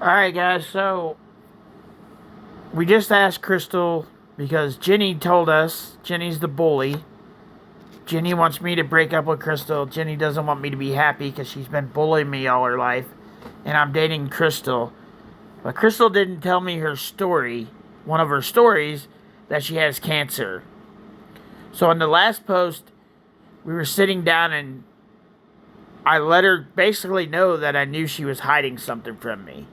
Alright, guys, so we just asked Crystal because Jenny told us, Jenny's the bully. Jenny wants me to break up with Crystal. Jenny doesn't want me to be happy because she's been bullying me all her life. And I'm dating Crystal. But Crystal didn't tell me her story, one of her stories, that she has cancer. So in the last post, we were sitting down and I let her basically know that I knew she was hiding something from me.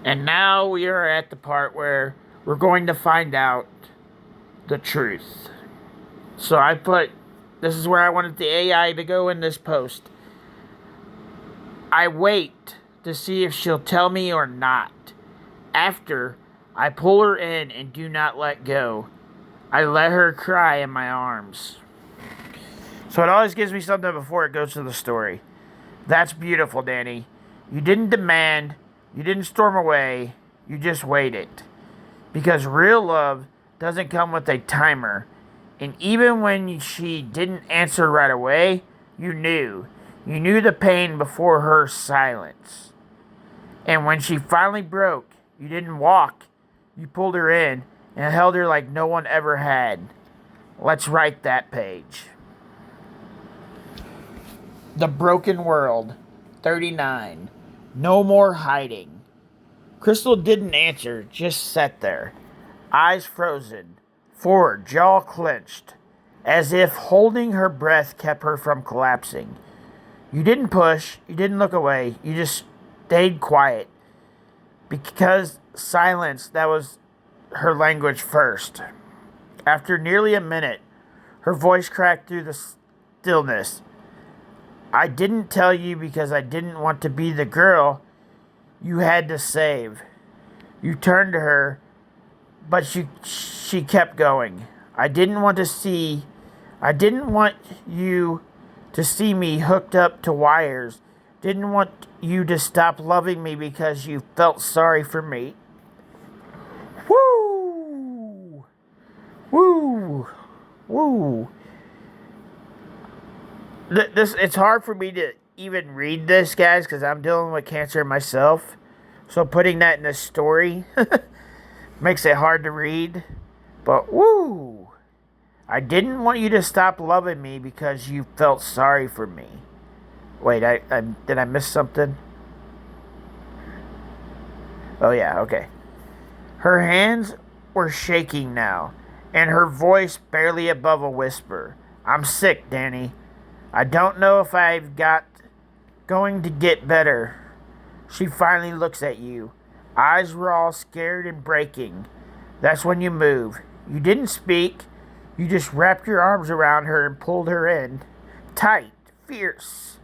And now we are at the part where we're going to find out the truth. So I put, this is where I wanted the AI to go in this post. I wait to see if she'll tell me or not. After I pull her in and do not let go, I let her cry in my arms. So it always gives me something before it goes to the story. That's beautiful, Danny. You didn't demand, you didn't storm away, you just waited. Because real love doesn't come with a timer. And even when she didn't answer right away, you knew. You knew the pain before her silence. And when she finally broke, you didn't walk. You pulled her in and held her like no one ever had. Let's write that page. The Broken World, 39. No more hiding. Crystal didn't answer, just sat there. Eyes frozen, forward, jaw clenched, as if holding her breath kept her from collapsing. You didn't push, you didn't look away, you just stayed quiet. Because silence, that was her language first. After nearly a minute, her voice cracked through the stillness. I didn't tell you because I didn't want to be the girl you had to save. You turned to her, but she kept going. I didn't want you to see me hooked up to wires. Didn't want you to stop loving me because you felt sorry for me. Woo! Woo! Woo! It's hard for me to even read this, guys, because I'm dealing with cancer myself. So putting that in a story makes it hard to read. But woo! I didn't want you to stop loving me because you felt sorry for me. Wait, did I miss something? Oh yeah, okay. Her hands were shaking now, and her voice barely above a whisper. I'm sick, Danny. I don't know if going to get better. She finally looks at you. Eyes were all scared and breaking. That's when you move. You didn't speak. You just wrapped your arms around her and pulled her in. Tight, fierce.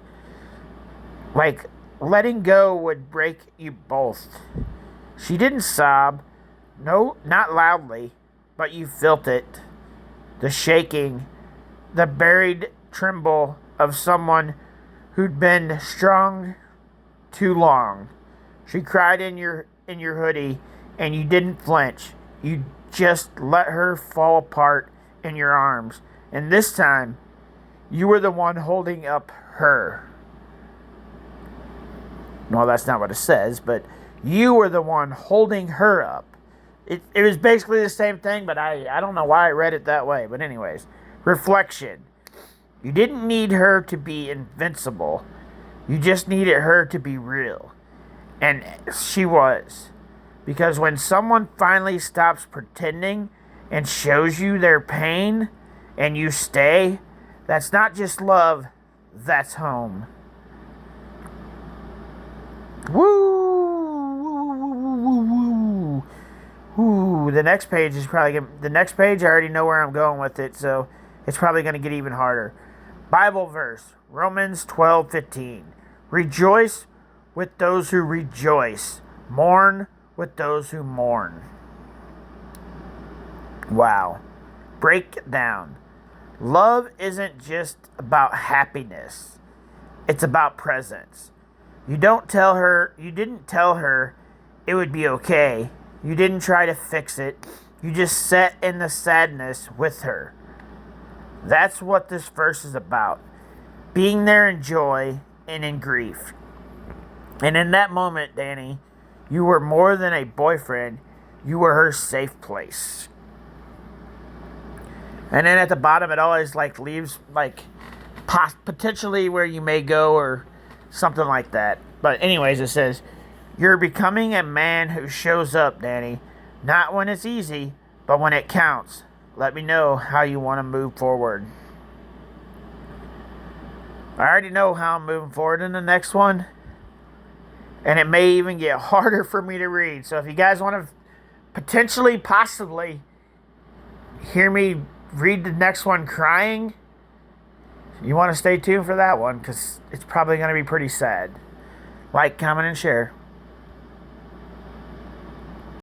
Like letting go would break you both. She didn't sob. No, not loudly, but you felt it. The shaking, the buried tremble of someone who'd been strong too long. She cried in your hoodie, and you didn't flinch. You just let her fall apart in your arms. And this time, you were the one holding up her. Well, that's not what it says, but you were the one holding her up. It was basically the same thing, but I don't know why I read it that way. But anyways, reflection. You didn't need her to be invincible. You just needed her to be real. And she was. Because when someone finally stops pretending and shows you their pain and you stay, that's not just love, that's home. Woo! Woo! Woo! The next page I already know where I'm going with it, so it's probably going to get even harder. Bible verse, Romans 12:15. Rejoice with those who rejoice. Mourn with those who mourn. Wow. Breakdown. Love isn't just about happiness. It's about presence. You didn't tell her it would be okay. You didn't try to fix it. You just sat in the sadness with her. That's what this verse is about. Being there in joy and in grief. And in that moment, Danny, You were more than a boyfriend. You were her safe place. And then at the bottom, it always like leaves like potentially where you may go or something like that. But anyways, it says, you're becoming a man who shows up, Danny. Not when it's easy, but when it counts. Let me know how you want to move forward. I already know how I'm moving forward in the next one. And it may even get harder for me to read. So if you guys want to potentially, possibly hear me read the next one crying, you want to stay tuned for that one because it's probably going to be pretty sad. Like, comment, and share.